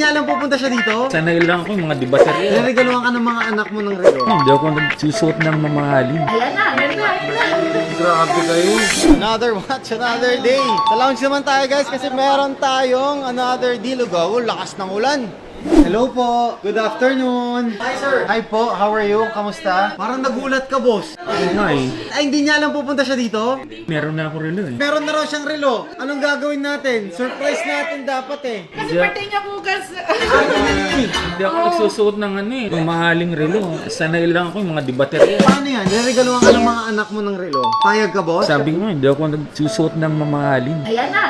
niya alam pupunta siya dito? Sanay lang ako yung mga debater yan. Niregaluhan ka ng mga anak mo ng relo. Hindi ako nagsusuot ng mamahalin. Grabe kayo. Another watch, another day. Sa lounge naman tayo guys kasi meron tayong another deal. Go, lakas ng ulan. Hello po. Good afternoon. Hi sir. Hi po. How are you? Kamusta? Parang nagulat ka boss. Oo nga eh. Ay, hindi niya alam pupunta siya dito? Meron na ako relo eh. Meron na raw siyang relo. Anong gagawin natin? Surprise natin dapat eh. Kasi birthday niya bukas. Hindi ako nagsusuot ng ano eh. Mamahaling relo. Sanay lang ako yung mga debater yan. Paano yan? Niregaluhan ka ng mga anak mo ng relo. Payag ka boss? Sabi ko hindi ako nagsusuot ng mamahalin. Ayan na.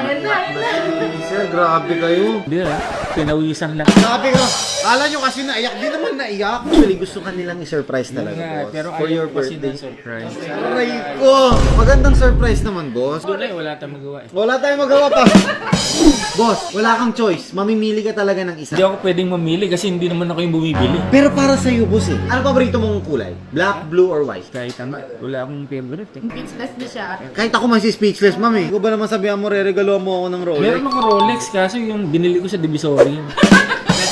Sir, grabe kayo. Hindi ah. Pinawisan lang. Sabi ko, kala nyo kasi naiyak. Di naman naiyak. Actually, gusto ka nilang i-surprise talaga, Nga, boss. pero For your ayaw kasi birthday. ng surprise. Aray ko! Magandang surprise naman, boss. Doon eh, wala tayong magawa eh. Wala tayong magawa pa. Boss, wala kang choice. Mamimili ka talaga ng isa. Hindi ako pwedeng mamili kasi hindi naman ako yung bumibili. Pero para sa'yo, boss eh. Ano paborito mong kulay? Black, blue, or white? Kahit ano, wala akong favorite eh. Speechless na siya. Kahit ako speechless, mami. Ikaw ba naman sabihan mo, re-regalo mo ako ng Rolex? Meron ako Rolex kaso yung binili ko sa Divisory.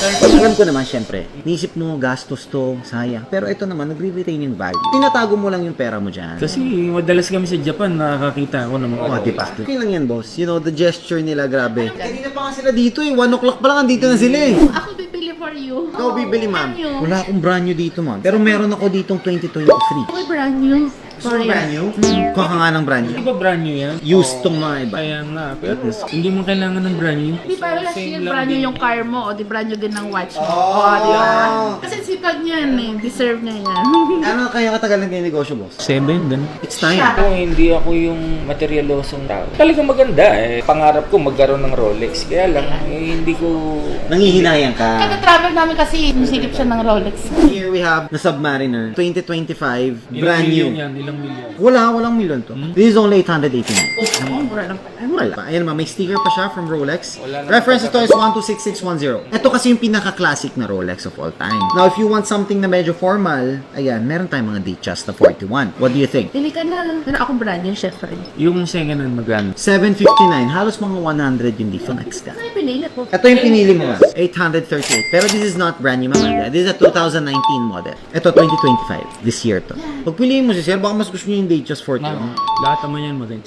Alam ko naman, syempre, nisip mo, gastos to, sayang. Pero ito naman, nagre-retain yung value. Tinatago mo lang yung pera mo dyan. Kasi madalas kami sa Japan nakakakita ako ng mga Oh, di ba? Okay lang yan, boss. You know, the gesture nila, grabe. Kanina pa nga sila dito eh. 1 o'clock pa lang, andito na sila eh. Ako bibili for you. Ikaw bibili, ma'am. Brand new. Wala akong brand new dito, ma'am. Pero meron ako ditong 2023. Uy, brand new. So, brand new? Kuha ka nga ng brand new. Di ba brand new yan? Used tong mga iba. Kaya nga, pero hindi mo kailangan ng brand new. Di ba last Same year lang brand new din. yung car mo o di brand new din ng watch mo? Oh, di ba? yeah. Kasi sipag niya yan eh. Deserve niya yan. Ano kaya katagal na negosyo, boss? 7, ganun. It's time. Ako, hindi ako yung materialosong tao. Talagang maganda eh. Pangarap ko magkaroon ng Rolex. Kaya lang, hindi ko... Nangihinayang ka. Kada-travel namin kasi silip siya ng Rolex. Here we have the Submariner 2025, brand new. Yan, ilang milyon. Walang milyon to. This is only 889. Oh, mura lang pala. Ay, mura lang. Ayan ma, may sticker pa siya from Rolex. Wala na Reference ito is 126610. Ito kasi yung pinaka-classic na Rolex of all time. Now, if you want something na medyo formal, ayan, meron tayong mga Datejust na 41. What do you think? Pili ka na. Pero ako brand new, chef Fred. Yung second hand magano? 759. Halos mga 100 yung difference ka. Ano yung pinili ko? Ito yung pinili mo, 838. Pero this is not brand new, ma'am. This is a 2019 model. Ito, 2025. This year to. Pag piliin mo si sir, baka mas gusto niyo yung Datejust 41. Lahat naman yan maganda.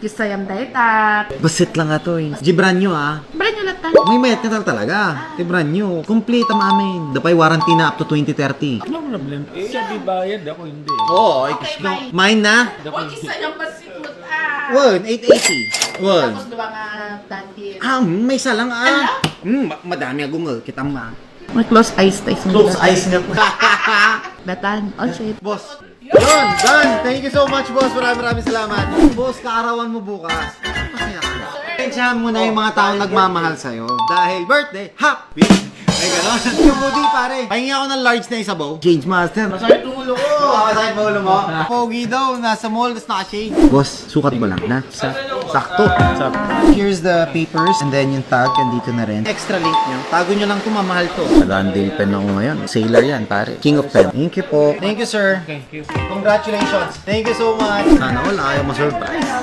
Kisayam daytak. Basit lang nga to eh. Di brand new ah. Brand new lahat May mayat ka talaga. Di brand new. Complete ang amin. Dapay warranty na up to 2030. No problem. Eh, siya di bayad, ako hindi. Oo, Okay, bye. Mine na. Huwag kisayam pasipot ah. Word, 880. Word. Tapos diba nga dati. May isa lang ah. Madami agong kita ma. May close eyes tayo. Close eyes nga. Batan. Oh shit. Boss. Yun, done. Thank you so much, boss. Maraming salamat. Boss, kaarawan mo bukas. Masaya ka ba? Pensahan mo na yung mga taong nagmamahal sa'yo. Dahil birthday, happy! Ay, gano'n. Yung budi, pare. Pahingi ako ng large na isabaw. Change master. Masakit yung ulo ko. Masakit ba ulo mo? Pogi daw. Nasa mall, tapos naka-shade. Boss, sukat mo lang na. Sakto. Here's the papers and then yung tag, andito na rin. Extra link nyo. Tago nyo lang ito, mamahal to. Nag-unveil pen ako ngayon. Sailor yan, pare. King of pen. Thank you po. Thank you, sir. Thank you. Congratulations. Thank you so much. Sana wala ayaw ma-surprise.